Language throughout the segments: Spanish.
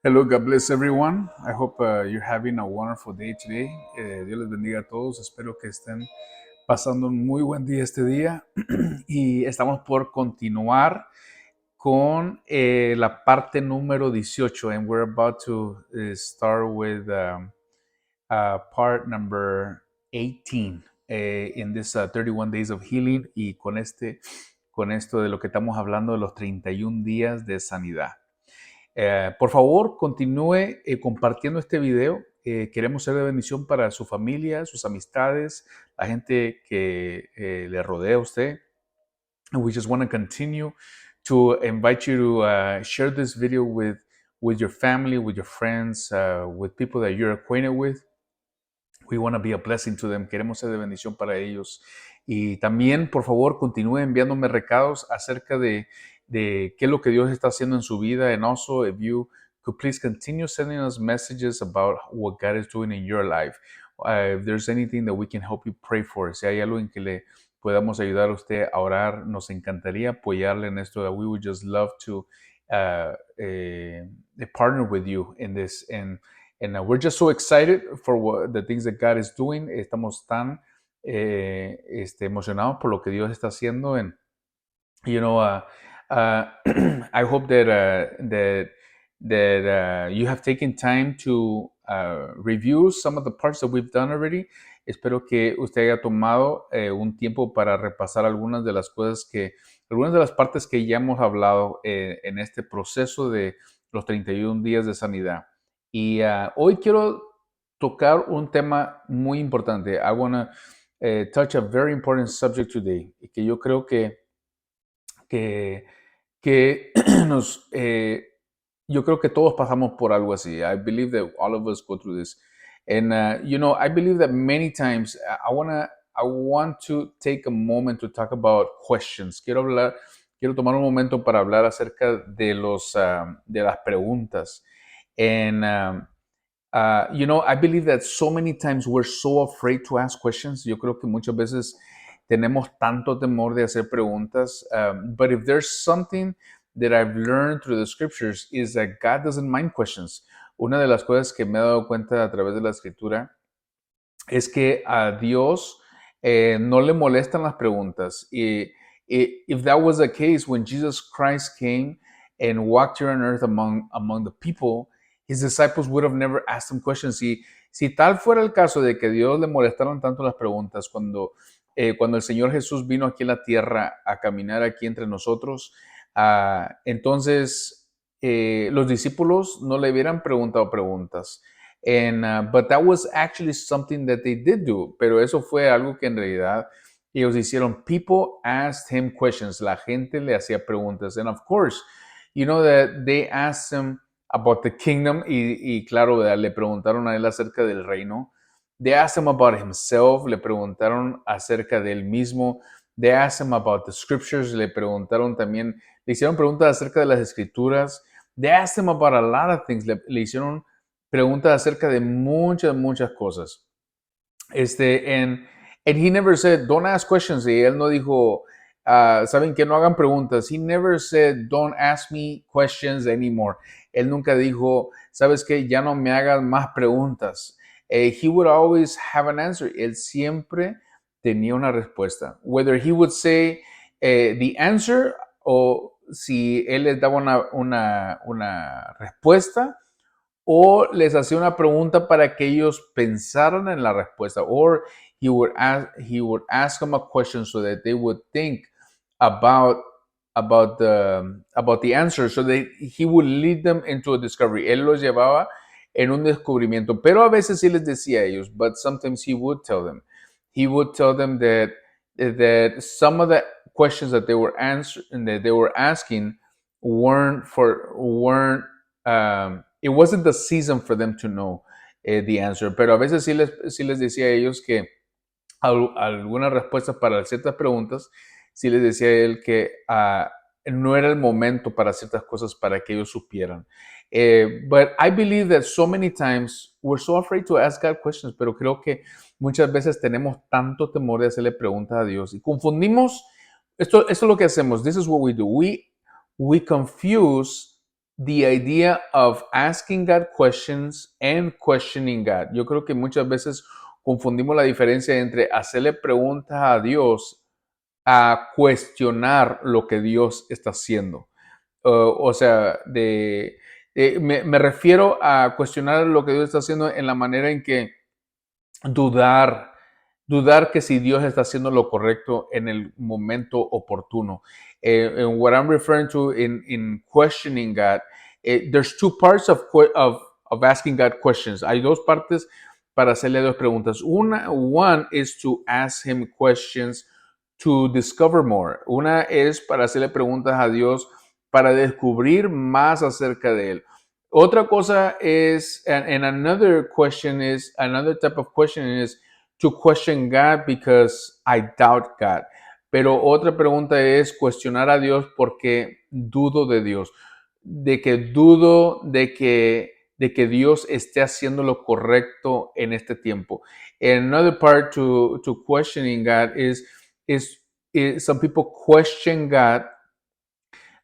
Hello, God bless everyone. I hope you're having a wonderful day today. Dios les bendiga a todos. Espero que estén pasando un muy buen día este día. Y estamos por continuar con la parte número 18. And we're about to start with part number 18 in this 31 days of healing. Y con esto de lo que estamos hablando de los 31 días de sanidad. Por favor, continúe compartiendo este video. Queremos ser de bendición para su familia, sus amistades, la gente que le rodea a usted. And we just want to continue to invite you to share this video with your family, with your friends, with people that you're acquainted with. We want to be a blessing to them. Queremos ser de bendición para ellos. Y también, por favor, continúe enviándome recados acerca de qué es lo que Dios está haciendo en su vida. And also, if you could please continue sending us messages about what God is doing in your life. If there's anything that we can help you pray for, si hay algo en que le podamos ayudar a usted a orar, nos encantaría apoyarle en esto. That we would just love to partner with you in this. And we're just so excited for the things that God is doing. Estamos tan emocionados por lo que Dios está haciendo. And you know, I hope that you have taken time to review some of the parts that we've done already. Espero que usted haya tomado un tiempo para repasar algunas de las partes que ya hemos hablado en este proceso de los 31 días de sanidad. Y hoy quiero tocar un tema muy importante. I want to touch a very important subject today. Y que yo creo que nos, yo creo que todos pasamos por algo así. I believe that all of us go through this. And, I believe that many times I want to take a moment to talk about questions. Quiero tomar un momento para hablar acerca de de las preguntas. And, I believe that so many times we're so afraid to ask questions. Yo creo que muchas veces tenemos tanto temor de hacer preguntas. But if there's something that I've learned through the scriptures is that God doesn't mind questions. Una de las cosas que me he dado cuenta a través de la escritura es que a Dios no le molestan las preguntas. If that was the case, when Jesus Christ came and walked here on earth among the people, his disciples would have never asked him questions. Si tal fuera el caso de que Dios le molestaron tanto las preguntas cuando el Señor Jesús vino aquí a la tierra a caminar aquí entre nosotros, entonces los discípulos no le hubieran preguntado preguntas. But that was actually something that they did do. Pero eso fue algo que en realidad ellos hicieron. People asked him questions. La gente le hacía preguntas. And of course, you know that they asked him about the kingdom. Y claro, le preguntaron a él acerca del reino. They asked him about himself. Le preguntaron acerca de él mismo. They asked him about the scriptures. Le preguntaron también, le hicieron preguntas acerca de las escrituras. They asked him about a lot of things. Le hicieron preguntas acerca de muchas cosas. And he never said, don't ask questions. Y él no dijo, saben que no hagan preguntas. He never said, don't ask me questions anymore. Él nunca dijo, sabes que ya no me hagas más preguntas. He would always have an answer. Él siempre tenía una respuesta. Whether he would say the answer o si él les daba una respuesta, o les hacía una pregunta para que ellos pensaran en la respuesta, or he would ask them a question so that they would think about the answer, so that he would lead them into a discovery. Él los llevaba en un descubrimiento, pero a veces sí les decía a ellos, but sometimes he would tell them that some of the questions that they were asking weren't it wasn't the season for them to know the answer. Pero a veces sí les decía a ellos que algunas respuestas para ciertas preguntas, sí les decía a él que no era el momento para ciertas cosas para que ellos supieran. But I believe that so many times we're so afraid to ask God questions, pero creo que muchas veces tenemos tanto temor de hacerle preguntas a Dios y confundimos. Esto es lo que hacemos. This is what we do. We confuse the idea of asking God questions and questioning God. Yo creo que muchas veces confundimos la diferencia entre hacerle preguntas a Dios a cuestionar lo que Dios está haciendo. O sea, me refiero a cuestionar lo que Dios está haciendo en la manera en que dudar, dudar que si Dios está haciendo lo correcto en el momento oportuno. And what I'm referring to in questioning God, there's two parts of asking God questions. Hay dos partes para hacerle dos preguntas. One is to ask him questions to discover more. Una es para hacerle preguntas a Dios para descubrir más acerca de él. Otra cosa es, and another question is, another type of question is to question God because I doubt God. Pero otra pregunta es cuestionar a Dios porque dudo de Dios, de que dudo de que Dios esté haciendo lo correcto en este tiempo. And another part to questioning God is some people question God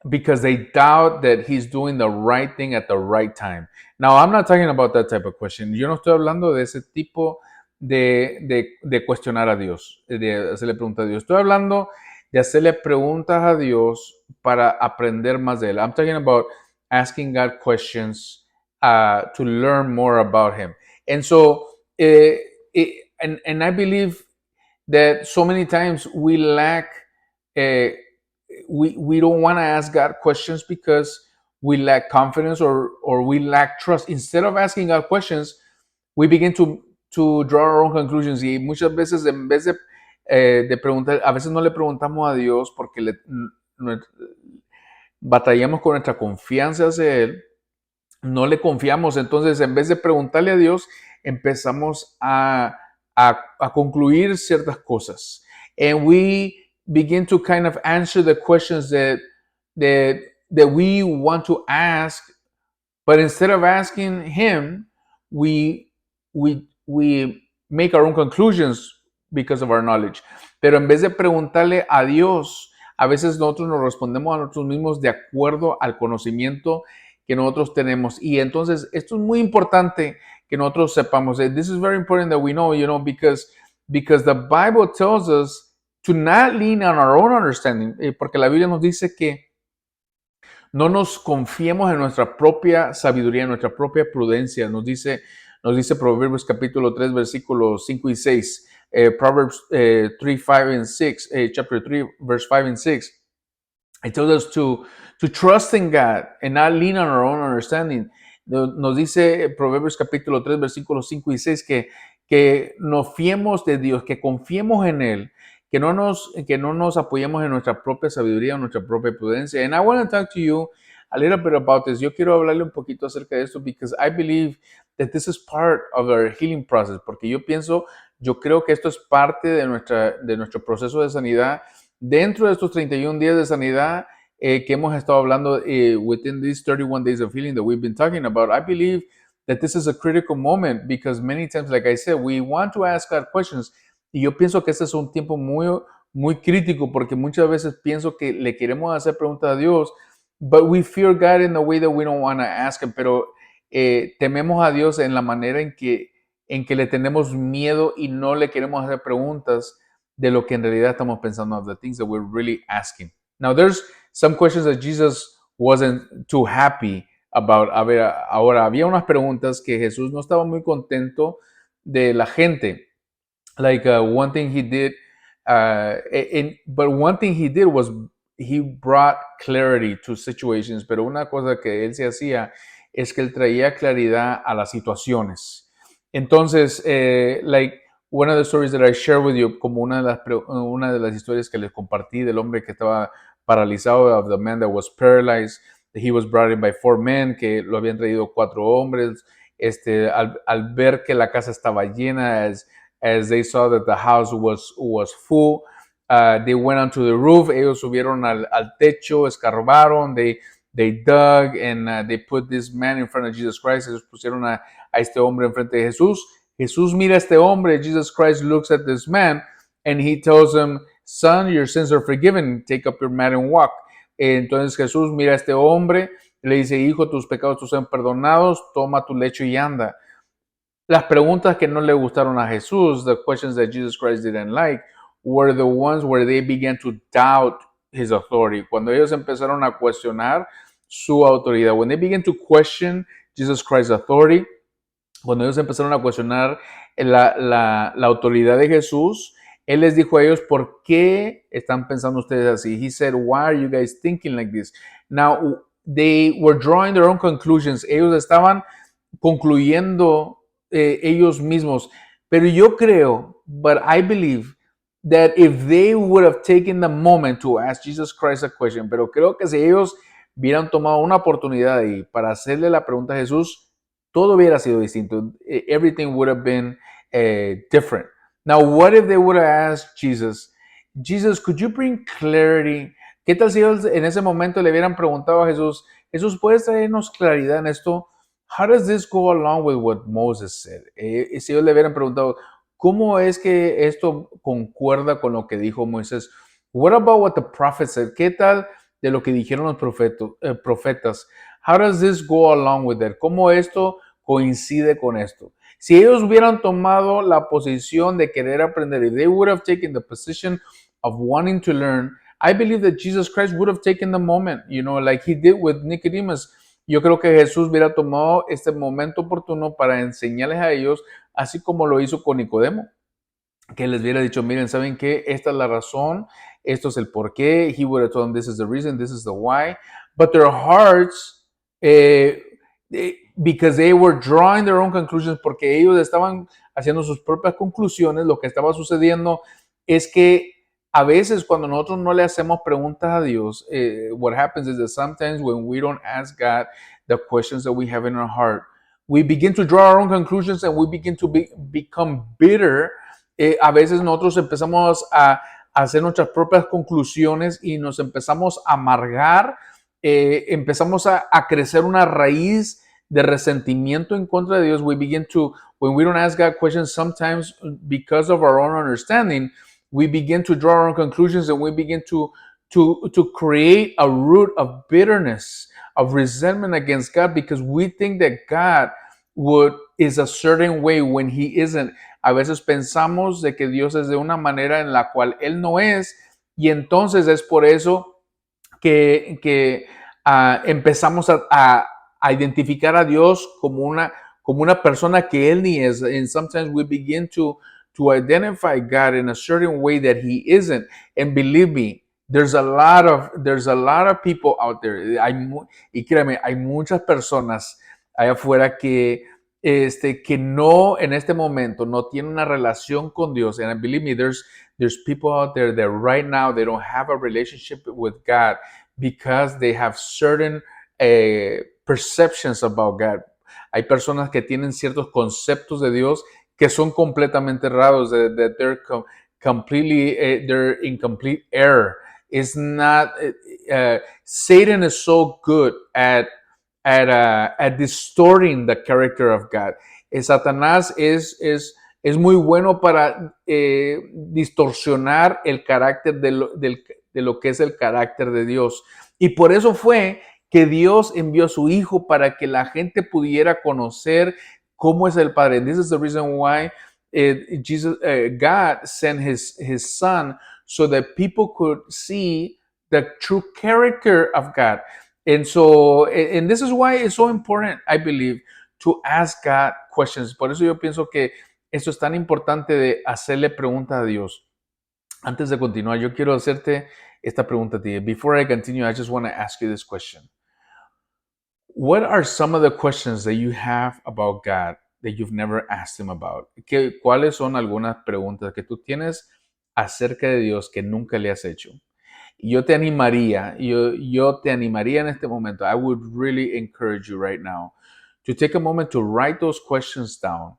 because they doubt that he's doing the right thing at the right time. Now, I'm not talking about that type of question. Yo no estoy hablando de ese tipo de cuestionar a Dios, de hacerle preguntas a Dios. Estoy hablando de hacerle preguntas a Dios para aprender más de él. I'm talking about asking God questions to learn more about him. And so, and I believe that so many times we lack uh, we don't want to ask God questions because we lack confidence or we lack trust. Instead of asking God questions, we begin to draw our own conclusions. Y muchas veces, en vez de preguntar, a veces no le preguntamos a Dios porque batallamos con nuestra confianza hacia Él, no le confiamos. Entonces, en vez de preguntarle a Dios, empezamos a concluir ciertas cosas. And we begin to kind of answer the questions that we want to ask, but instead of asking him, we make our own conclusions because of our knowledge. Pero en vez de preguntarle a Dios, a veces nosotros nos respondemos a nosotros mismos de acuerdo al conocimiento que nosotros tenemos. Y entonces esto es muy importante que nosotros sepamos. This is very important that we know, because the Bible tells us to not lean on our own understanding, porque la Biblia nos dice que no nos confiemos en nuestra propia sabiduría, en nuestra propia prudencia. Nos dice Proverbios capítulo 3, versículos 5 y 6. Proverbs 3, 5 and 6, chapter 3, verse 5 and 6. It tells us to trust in God and not lean on our own understanding. Nos dice Proverbios capítulo 3, versículos 5 y 6 que nos fiemos de Dios, que confiemos en Él, que no nos apoyemos en nuestra propia sabiduría, en nuestra propia prudencia. And I want to talk to you a little bit about this. Yo quiero hablarle un poquito acerca de esto because I believe that this is part of our healing process, porque yo creo que esto es parte de nuestro proceso de sanidad. Dentro de estos 31 días de sanidad que hemos estado hablando within these 31 days of healing that we've been talking about, I believe that this is a critical moment because many times, like I said, we want to ask God questions. Y yo pienso que este es un tiempo muy crítico porque muchas veces pienso que le queremos hacer preguntas a Dios, but we fear God in the way that we don't want to ask him, pero tememos a Dios en la manera en que le tenemos miedo y no le queremos hacer preguntas de lo que en realidad estamos pensando, of the things that we're really asking. Now, there's some questions that Jesus wasn't too happy about. A ver, ahora, había unas preguntas que Jesús no estaba muy contento de la gente. Like one thing he did, but one thing he did was he brought clarity to situations. Pero una cosa que él se hacía es que él traía claridad a las situaciones. Entonces, like one of the stories that I share with you, como una de las historias que les compartí del hombre que estaba paralizado, of the man that was paralyzed, that he was brought in by 4 men, que lo habían traído 4 hombres. Al ver que la casa estaba llena, as they saw that the house was full, they went onto the roof. Ellos subieron al techo, escarbaron, they dug, and they put this man in front of Jesus Christ. Ellos pusieron a este hombre enfrente de Jesús. Jesús mira a este hombre. Jesus Christ looks at this man and he tells him, "Son, your sins are forgiven. Take up your mat and walk." Entonces Jesús mira a este hombre le dice, hijo, tus pecados te son perdonados, toma tu lecho y anda. Las preguntas que no le gustaron a Jesús, the questions that Jesus Christ didn't like, were the ones where they began to doubt his authority. Cuando ellos empezaron a cuestionar su autoridad. When they began to question Jesus Christ's authority, cuando ellos empezaron a cuestionar la autoridad de Jesús, él les dijo a ellos, ¿por qué están pensando ustedes así? He said, why are you guys thinking like this? Now, they were drawing their own conclusions. Ellos estaban concluyendo ellos mismos. Pero yo creo, but I believe, that if they would have taken the moment to ask Jesus Christ a question, pero creo que si ellos hubieran tomado una oportunidad ahí para hacerle la pregunta a Jesús, todo hubiera sido distinto. Everything would have been different. Now, what if they would have asked Jesus, Jesus, could you bring clarity? ¿Qué tal si ellos en ese momento le hubieran preguntado a Jesús, Jesús, ¿puedes traernos claridad en esto? How does this go along with what Moses said? Si ellos le hubieran preguntado, ¿cómo es que esto concuerda con lo que dijo Moisés? What about what the prophet said? ¿Qué tal de lo que dijeron los profetas? How does this go along with that? ¿Cómo esto coincide con esto? Si ellos hubieran tomado la posición de querer aprender, if they would have taken the position of wanting to learn, I believe that Jesus Christ would have taken the moment, like he did with Nicodemus. Yo creo que Jesús hubiera tomado este momento oportuno para enseñarles a ellos, así como lo hizo con Nicodemo, que les hubiera dicho, miren, ¿saben qué? Esta es la razón, esto es el por qué. He would have told them, this is the reason, this is the why. But their hearts, because they were drawing their own conclusions, porque ellos estaban haciendo sus propias conclusiones, lo que estaba sucediendo es que a veces cuando nosotros no le hacemos preguntas a Dios, what happens is that sometimes when we don't ask God the questions that we have in our heart, we begin to draw our own conclusions and we begin to become bitter. A veces nosotros empezamos a hacer nuestras propias conclusiones y nos empezamos a amargar, empezamos a crecer una raíz de resentimiento en contra de Dios. We begin to, when we don't ask God questions, sometimes because of our own understanding, we begin to draw our own conclusions and we begin to create a root of bitterness, of resentment against God because we think that God is a certain way when he isn't. A veces pensamos de que Dios es de una manera en la cual Él no es y entonces es por eso que empezamos a identificar a Dios como una persona que Él ni es. And sometimes we begin to identify God in a certain way that he isn't. And believe me, there's a lot of people out there. Y créeme, hay muchas personas allá afuera que no en este momento no tienen una relación con Dios. And believe me, there's people out there that right now they don't have a relationship with God because they have certain perceptions about God. Hay personas que tienen ciertos conceptos de Dios que son completamente errados, that they're completely, they're in complete error. It's not, Satan is so good at distorting the character of God. Satanás es muy bueno para distorsionar el carácter de lo que es el carácter de Dios. Y por eso fue que Dios envió a su Hijo para que la gente pudiera conocer cómo es el Padre. And this is the reason why God sent his Son so that people could see the true character of God. And so, and this is why it's so important, I believe, to ask God questions. Por eso yo pienso que esto es tan importante de hacerle preguntas a Dios. Antes de continuar, yo quiero hacerte esta pregunta a ti. Before I continue, I just want to ask you this question. What are some of the questions that you have about God that you've never asked him about? ¿Cuáles son algunas preguntas que tú tienes acerca de Dios que nunca le has hecho? Yo te animaría en este momento. I would really encourage you right now to take a moment to write those questions down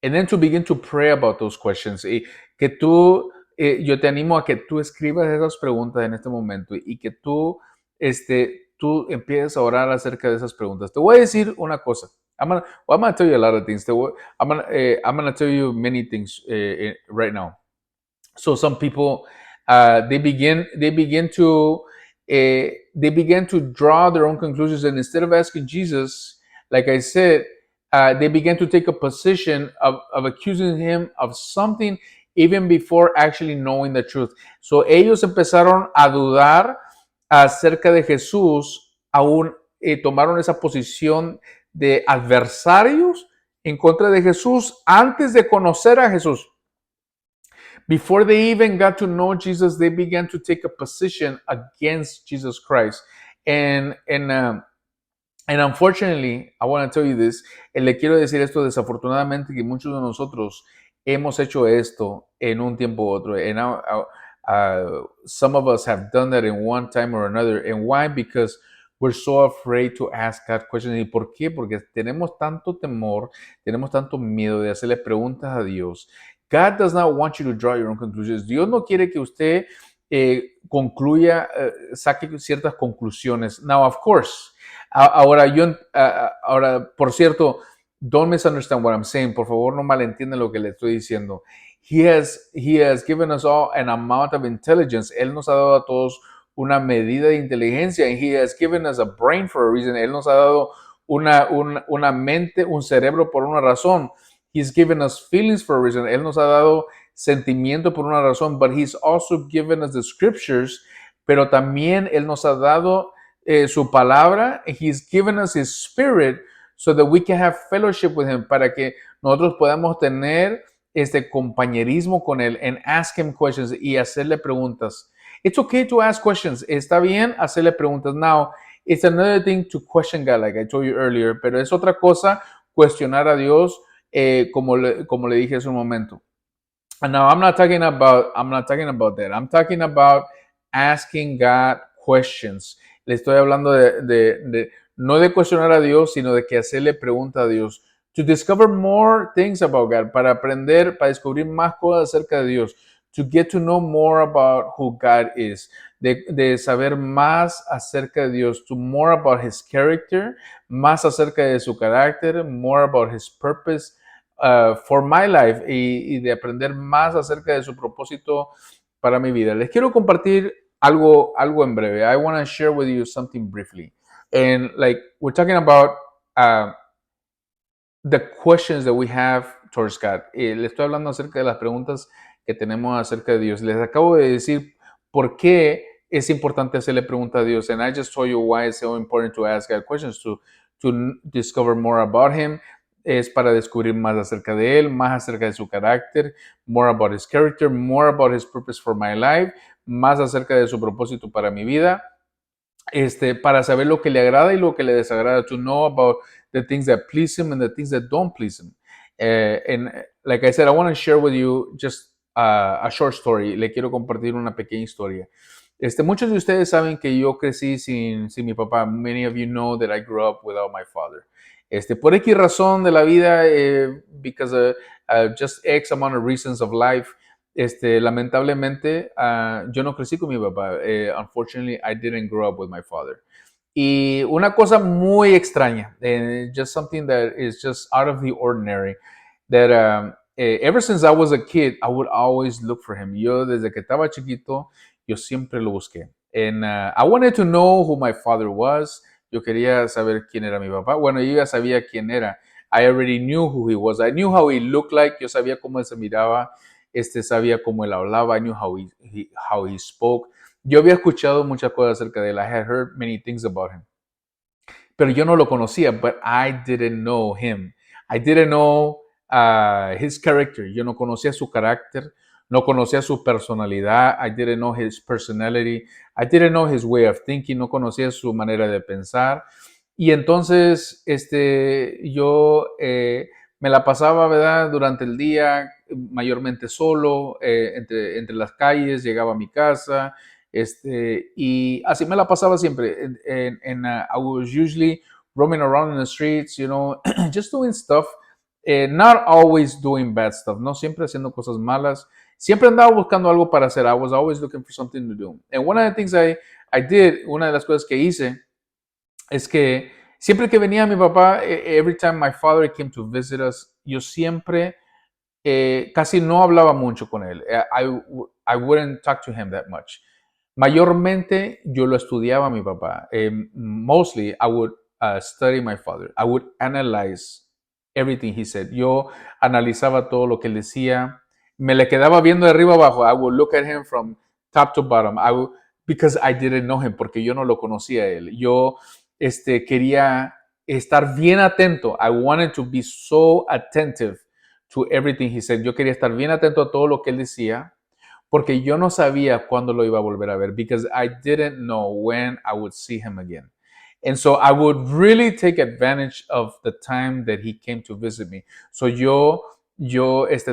and then to begin to pray about those questions. Y que tú, yo te animo a que tú escribas esas preguntas en este momento y que tú empieces a orar acerca de esas preguntas. Te voy a decir una cosa. I'm gonna tell you a lot of things. I'm gonna tell you many things right now. So some people, they begin to they began to draw their own conclusions, and instead of asking Jesus, like I said, they began to take a position of accusing him of something even before actually knowing the truth. So ellos empezaron a dudar acerca de Jesús, aún tomaron esa posición de adversarios en contra de Jesús antes de conocer a Jesús. Before they even got to know Jesus, they began to take a position against Jesus Christ. And unfortunately, I want to tell you this, le quiero decir esto desafortunadamente, que muchos de nosotros hemos hecho esto en un tiempo u otro. And some of us have done that in one time or another. And why? Because we're so afraid to ask God questions. ¿Y por qué? Porque tenemos tanto temor, tenemos tanto miedo de hacerle preguntas a Dios. God does not want you to draw your own conclusions. Dios no quiere que usted concluya, saque ciertas conclusiones. Now, of course, ahora, por cierto, don't misunderstand what I'm saying. Por favor, no malentiendan lo que le estoy diciendo. He has given us all an amount of intelligence. Él nos ha dado a todos una medida de inteligencia. And he has given us a brain for a reason. Él nos ha dado una mente, un cerebro por una razón. He's given us feelings for a reason. Él nos ha dado sentimiento por una razón. But he's also given us the scriptures. Pero también Él nos ha dado su palabra. He's given us His Spirit so that we can have fellowship with Him, para que nosotros podamos tener este compañerismo con Él, and ask Him questions, y hacerle preguntas. It's okay to ask questions. Está bien hacerle preguntas. Now, it's another thing to question God, like I told you earlier, pero es otra cosa cuestionar a Dios, como le dije hace un momento. And now I'm not talking about that. I'm talking about asking God questions. Le estoy hablando no de cuestionar a Dios, sino de que hacerle pregunta a Dios. To discover more things about God, para aprender, para descubrir más cosas acerca de Dios. To get to know more about who God is. De saber más acerca de Dios. To more about His character, más acerca de su carácter, more about His purpose for my life, y de aprender más acerca de su propósito para mi vida. Les quiero compartir algo en breve. I want to share with you something briefly. And like we're talking about the questions that we have towards God. Le estoy hablando acerca de las preguntas que tenemos acerca de Dios. Les acabo de decir por qué es importante hacerle preguntas a Dios. And I just told you why it's so important to ask God questions, to discover more about Him. Es para descubrir más acerca de Él, más acerca de su carácter, more about His character, more about His purpose for my life, más acerca de su propósito para mi vida, para saber lo que le agrada y lo que le desagrada, to know about the things that please Him and the things that don't please Him. And like I said, I want to share with you just a short story. Le quiero compartir una pequeña historia. Muchos de ustedes saben que yo crecí sin mi papá. Many of you know that I grew up without my father. Por X razón de la vida, because just X amount of reasons of life, lamentablemente, yo no crecí con mi papá. Unfortunately, I didn't grow up with my father. Y una cosa muy extraña, just something that is just out of the ordinary, that ever since I was a kid, I would always look for him. Yo desde que estaba chiquito, yo siempre lo busqué. And I wanted to know who my father was. Yo quería saber quién era mi papá. Bueno, yo ya sabía quién era. I already knew who he was. I knew how he looked like. Yo sabía cómo él se miraba. Sabía cómo él hablaba. I knew how he spoke. Yo había escuchado muchas cosas acerca de él. I had heard many things about him. Pero yo no lo conocía, but I didn't know him. I didn't know his character. Yo no conocía su carácter. No conocía su personalidad. I didn't know his personality. I didn't know his way of thinking. No conocía su manera de pensar. Y entonces, yo me la pasaba, ¿verdad?, durante el día, mayormente solo, entre las calles, llegaba a mi casa, y así me la pasaba siempre. I was usually roaming around in the streets, you know, just doing stuff, not always doing bad stuff, no siempre haciendo cosas malas. Siempre andaba buscando algo para hacer. I was always looking for something to do. And one of the things I did, una de las cosas que hice, es que siempre que venía mi papá, every time my father came to visit us, yo siempre casi no hablaba mucho con él. I wouldn't talk to him that much. Mayormente yo lo estudiaba a mi papá. Mostly I would study my father. I would analyze everything he said. Yo analizaba todo lo que él decía. Me le quedaba viendo de arriba abajo. I would look at him from top to bottom. Because I didn't know him, porque yo no lo conocía a él. Yo quería estar bien atento. I wanted to be so attentive to everything he said. Yo quería estar bien atento a todo lo que él decía, porque yo no sabía cuándo lo iba a volver a ver, because I didn't know when I would see him again. And so I would really take advantage of the time that he came to visit me. So yo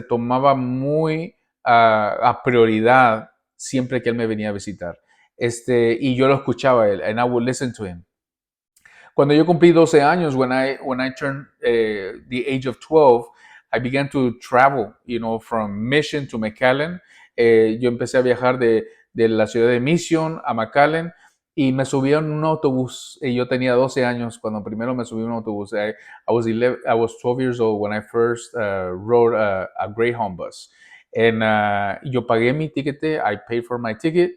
tomaba muy a prioridad siempre que él me venía a visitar. Y yo lo escuchaba a él, and I would listen to him. Cuando yo cumplí 12 años, when I turned the age of 12, I began to travel, from Mission to McAllen. Yo empecé a viajar de la ciudad de Mission a McAllen y me subí en un autobús. Yo tenía 12 años cuando primero me subí en un autobús. I was 12 years old when I first rode a Greyhound bus. And yo pagué mi ticket, I paid for my ticket.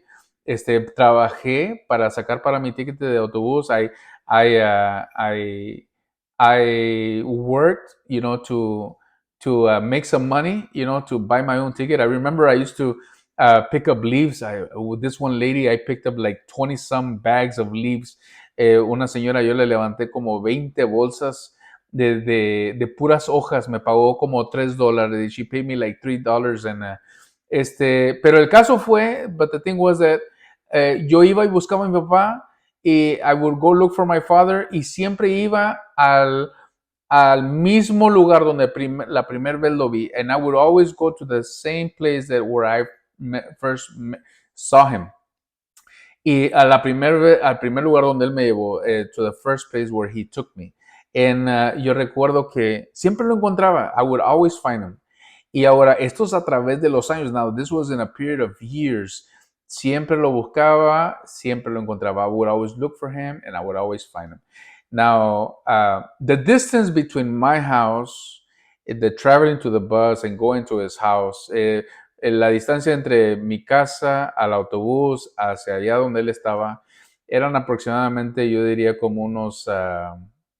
Trabajé para sacar para mi ticket de autobús. I worked, to make some money, to buy my own ticket. I remember I used to pick up leaves. With this one lady, I picked up like 20 some bags of leaves. Una señora, yo le levanté como 20 bolsas de puras hojas. Me pagó como $3. She paid me like $3. Pero el caso fue, but the thing was that yo iba y buscaba a mi papá, y I would go look for my father, y siempre iba al mismo lugar donde la primera vez lo vi. And I would always go to the same place where I first saw him. Y al primer lugar donde él me llevó, to the first place where he took me. And yo recuerdo que siempre lo encontraba. I would always find him. Y ahora, esto es a través de los años. Now, this was in a period of years. Siempre lo buscaba, siempre lo encontraba. I would always look for him, and I would always find him. Now, the distance between my house, the traveling to the bus and going to his house, la distancia entre mi casa al autobús hacia allá donde él estaba, eran aproximadamente, yo diría, como unos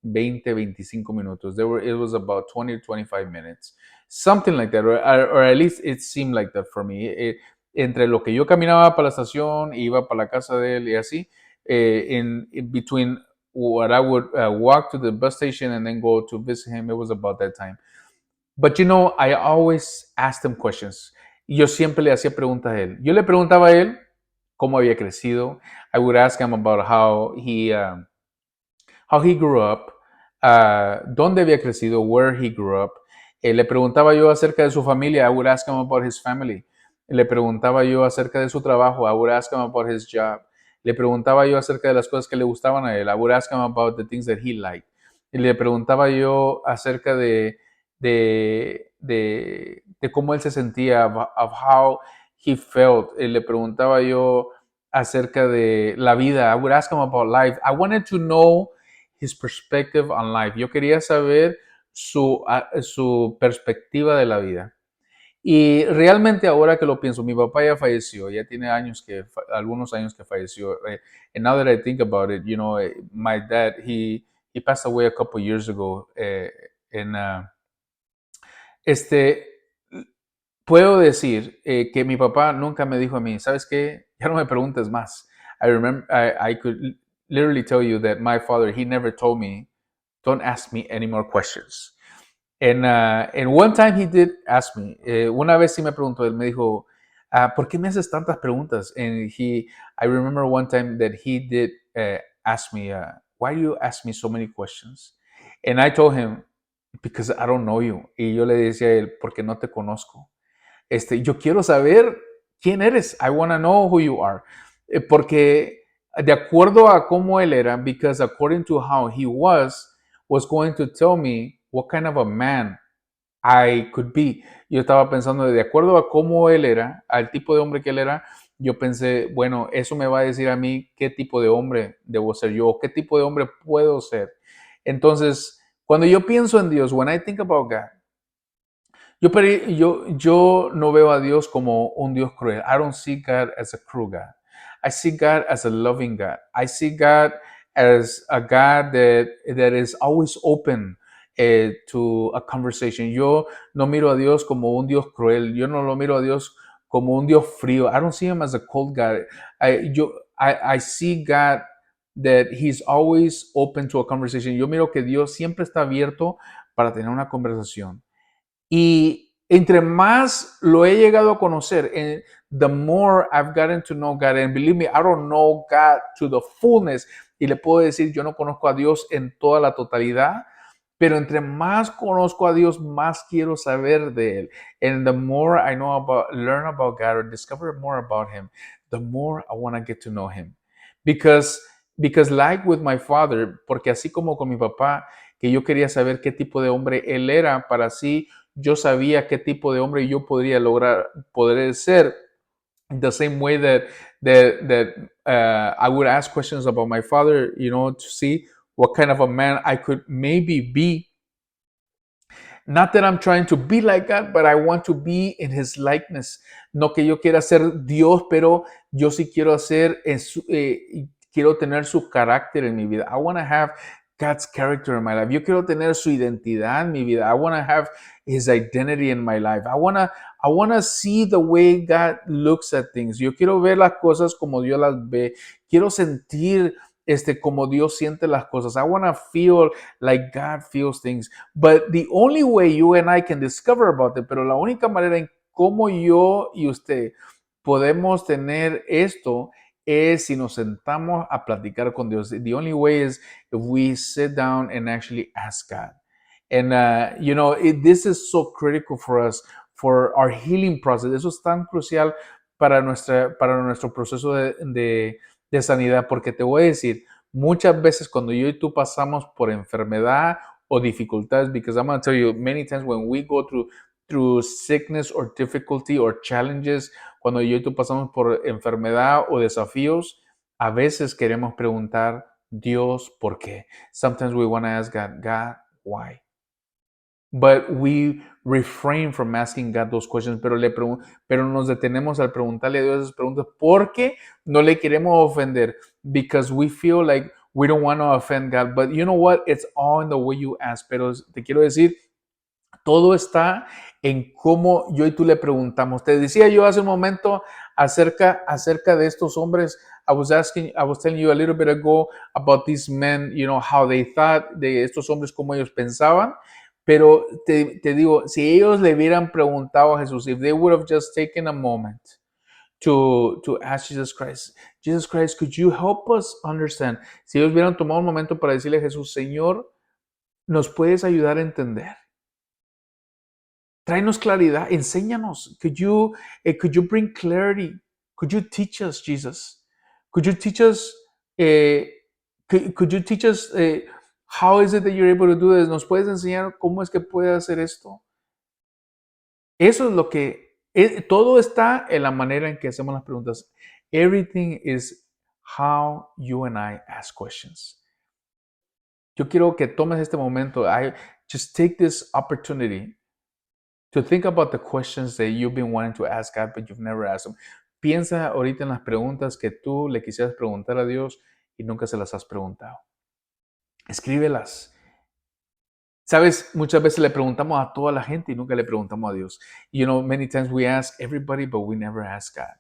20, 25 minutos. It was about 20 to 25 minutes. Something like that, or at least it seemed like that for me. Entre lo que yo caminaba para la estación, iba para la casa de él y así, in between what I would walk to the bus station and then go to visit him, it was about that time. But I always asked him questions. Yo siempre le hacía preguntas a él. Yo le preguntaba a él cómo había crecido. I would ask him about how he grew up, dónde había crecido, where he grew up. Le preguntaba yo acerca de su familia. I would ask him about his family. Le preguntaba yo acerca de su trabajo. I would ask him about his job. Le preguntaba yo acerca de las cosas que le gustaban a él. I would ask him about the things that he liked. Y le preguntaba yo acerca de cómo él se sentía, of how he felt. Le preguntaba yo acerca de la vida. I would ask him about life. I wanted to know his perspective on life. Yo quería saber su perspectiva de la vida. Y realmente ahora que lo pienso, mi papá ya falleció, ya tiene algunos años que falleció. And now that I think about it, my dad, he passed away a couple years ago. Puedo decir que mi papá nunca me dijo a mí, ¿sabes qué? Ya no me preguntes más. I remember, I could literally tell you that my father, he never told me, don't ask me any more questions. And one time he did ask me, una vez sí me preguntó, él me dijo, ¿por qué me haces tantas preguntas? And I remember one time that he did ask me, why do you ask me so many questions? And I told him, because I don't know you. Y yo le decía a él, porque no te conozco. Yo quiero saber quién eres. I want to know who you are. Porque de acuerdo a cómo él era, because according to how he was going to tell me what kind of a man I could be. Yo estaba pensando, de acuerdo a cómo él era, al tipo de hombre que él era, yo pensé, bueno, eso me va a decir a mí qué tipo de hombre debo ser yo, qué tipo de hombre puedo ser. Entonces, cuando yo pienso en Dios, when I think about God, yo no veo a Dios como un Dios cruel. I don't see God as a cruel God. I see God as a loving God. I see God as a God that is always open to a conversation. Yo no miro a Dios como un Dios cruel. Yo no lo miro a Dios como un Dios frío. I don't see him as a cold God. I see God that he's always open to a conversation. Yo miro que Dios siempre está abierto para tener una conversación. Y entre más lo he llegado a conocer, the more I've gotten to know God, and believe me, I don't know God to the fullness. Y le puedo decir, yo no conozco a Dios en toda la totalidad, pero entre más conozco a Dios, más quiero saber de Él. And the more I know learn about God or discover more about Him, the more I want to get to know Him. Because, because like with my father, porque así como con mi papá, que yo quería saber qué tipo de hombre él era para así yo sabía qué tipo de hombre yo podría lograr, poder ser. The same way that I would ask questions about my father, to see what kind of a man I could maybe be. Not that I'm trying to be like God, but I want to be in His likeness. No que yo quiera ser Dios, pero yo sí quiero hacer, quiero tener su carácter en mi vida. I want to have God's character in my life. Yo quiero tener su identidad en mi vida. I want to have His identity in my life. I wanna see the way God looks at things. Yo quiero ver las cosas como Dios las ve. Quiero sentir como Dios siente las cosas. I want to feel like God feels things. But the only way you and I can discover about it, pero la única manera en cómo yo y usted podemos tener esto es si nos sentamos a platicar con Dios. The only way is if we sit down and actually ask God. And, this is so critical for us, for our healing process. Eso es tan crucial para nuestro proceso de sanidad, porque te voy a decir, muchas veces cuando yo y tú pasamos por enfermedad o dificultades, because I'm going to tell you, many times when we go through sickness or difficulty or challenges, cuando yo y tú pasamos por enfermedad o desafíos, a veces queremos preguntar, Dios, ¿por qué? Sometimes we want to ask God, God, why? But we refrain from asking God those questions, pero nos detenemos al preguntarle a Dios esas preguntas porque no le queremos ofender, because we feel like we don't want to offend God. But you know what? It's all in the way you ask. Pero te quiero decir, todo está en cómo yo y tú le preguntamos. Te decía yo hace un momento acerca de estos hombres. I was telling you a little bit ago about these men, how they thought, de estos hombres, cómo ellos pensaban. Pero te digo, si ellos le hubieran preguntado a Jesús, if they would have just taken a moment to ask Jesus Christ, could you help us understand? Si ellos hubieran tomado un momento para decirle a Jesús, Señor, ¿nos puedes ayudar a entender? Tráenos claridad, enséñanos. Could you bring clarity? Could you teach us, Jesus? Could you teach us, eh, could you teach us how is it that you're able to do this? ¿Nos puedes enseñar cómo es que puede hacer esto? Eso es lo que, todo está en la manera en que hacemos las preguntas. Everything is how you and I ask questions. Yo quiero que tomes este momento. Just take this opportunity to think about the questions that you've been wanting to ask God, but you've never asked Him. Piensa ahorita en las preguntas que tú le quisieras preguntar a Dios y nunca se las has preguntado. Escríbelas. Sabes, muchas veces le preguntamos a toda la gente y nunca le preguntamos a Dios. Many times we ask everybody, but we never ask God.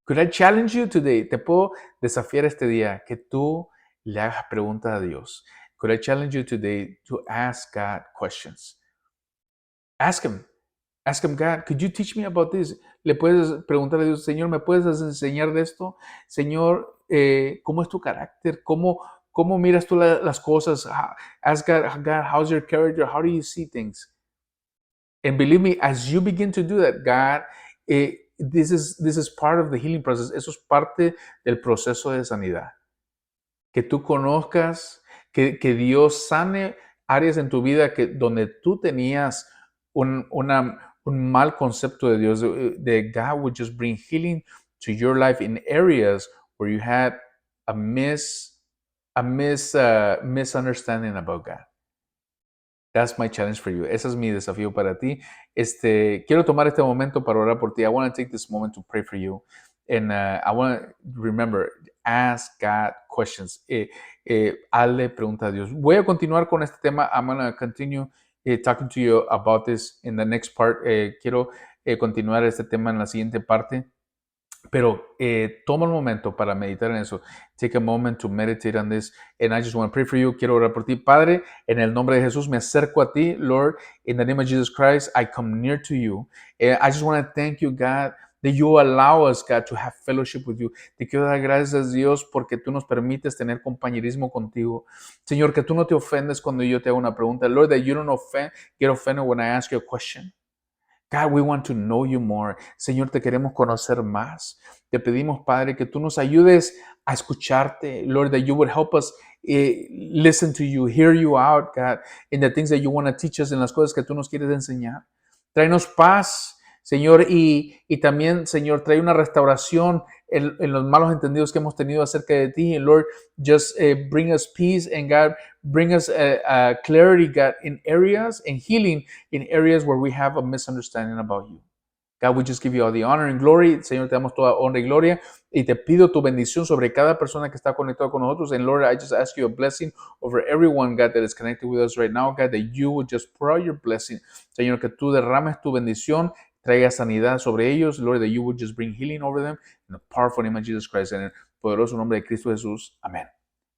Could I challenge you today? Te puedo desafiar este día que tú le hagas preguntas a Dios. Could I challenge you today to ask God questions? Ask Him. Ask Him, God, could you teach me about this? Le puedes preguntar a Dios, Señor, ¿me puedes enseñar de esto? Señor, ¿cómo es tu carácter? ¿Cómo miras tú las cosas? Ask God, how's your character? How do you see things? And believe me, as you begin to do that, God, this is part of the healing process. Eso es parte del proceso de sanidad. Que tú conozcas, que Dios sane áreas en tu vida donde tú tenías un mal concepto de Dios, that God would just bring healing to your life in areas where you had a misunderstanding about God. That's my challenge for you. Ese es mi desafío para ti. Quiero tomar este momento para orar por ti. I want to take this moment to pray for you. And I want to remember, ask God questions. Hazle preguntas a Dios. Voy a continuar con este tema. I'm going to continue talking to you about this in the next part. Quiero continuar este tema en la siguiente parte. Pero toma un momento para meditar en eso. Take a moment to meditate on this. And I just want to pray for you. Quiero orar por ti. Padre, en el nombre de Jesús me acerco a ti. Lord, in the name of Jesus Christ, I come near to you. I just want to thank you, God, that you allow us, God, to have fellowship with you. Te quiero dar gracias, Dios, porque tú nos permites tener compañerismo contigo. Señor, que tú no te ofendes cuando yo te hago una pregunta. Lord, that you don't get offended when I ask you a question. God, we want to know you more. Señor, te queremos conocer más. Te pedimos, Padre, que tú nos ayudes a escucharte. Lord, that you would help us listen to you, hear you out, God, in the things that you want to teach us, en las cosas que tú nos quieres enseñar. Tráenos paz, Señor, y también, Señor, trae una restauración en los malos entendidos que hemos tenido acerca de ti. And Lord, just bring us peace, and God, bring us clarity, God, in areas, and healing in areas where we have a misunderstanding about you. God, we just give you all the honor and glory. Señor, te damos toda honra y gloria. Y te pido tu bendición sobre cada persona que está conectada con nosotros. And Lord, I just ask you a blessing over everyone, God, that is connected with us right now. God, that you would just pour out your blessing. Señor, que tú derrames tu bendición, traiga sanidad sobre ellos. Lord, that you would just bring healing over them. In the powerful name of Jesus Christ. En el poderoso nombre de Cristo Jesús. Amén.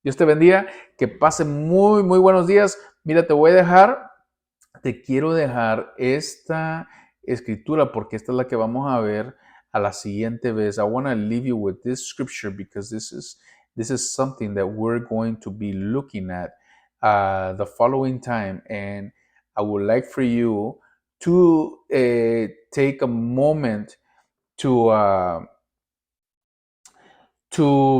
Dios te bendiga. Que pasen muy, muy buenos días. Mira, te quiero dejar esta escritura porque esta es la que vamos a ver a la siguiente vez. I want to leave you with this scripture because this is something that we're going to be looking at the following time, and I would like for you to take a moment to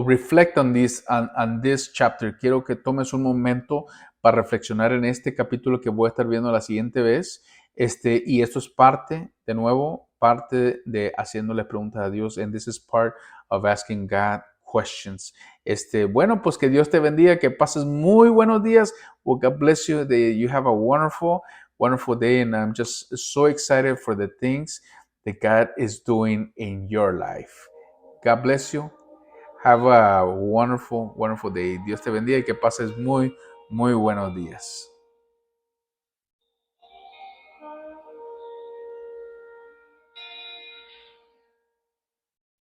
reflect on this chapter. Quiero que tomes un momento para reflexionar en este capítulo que voy a estar viendo la siguiente vez. Y esto es parte de haciéndole preguntas a Dios. And this is part of asking God questions. Bueno, pues que Dios te bendiga, que pases muy buenos días. Well, God bless you. That you have a wonderful, wonderful day. And I'm just so excited for the things that God is doing in your life. God bless you. Have a wonderful, wonderful day. Dios te bendiga y que pases muy, muy buenos días.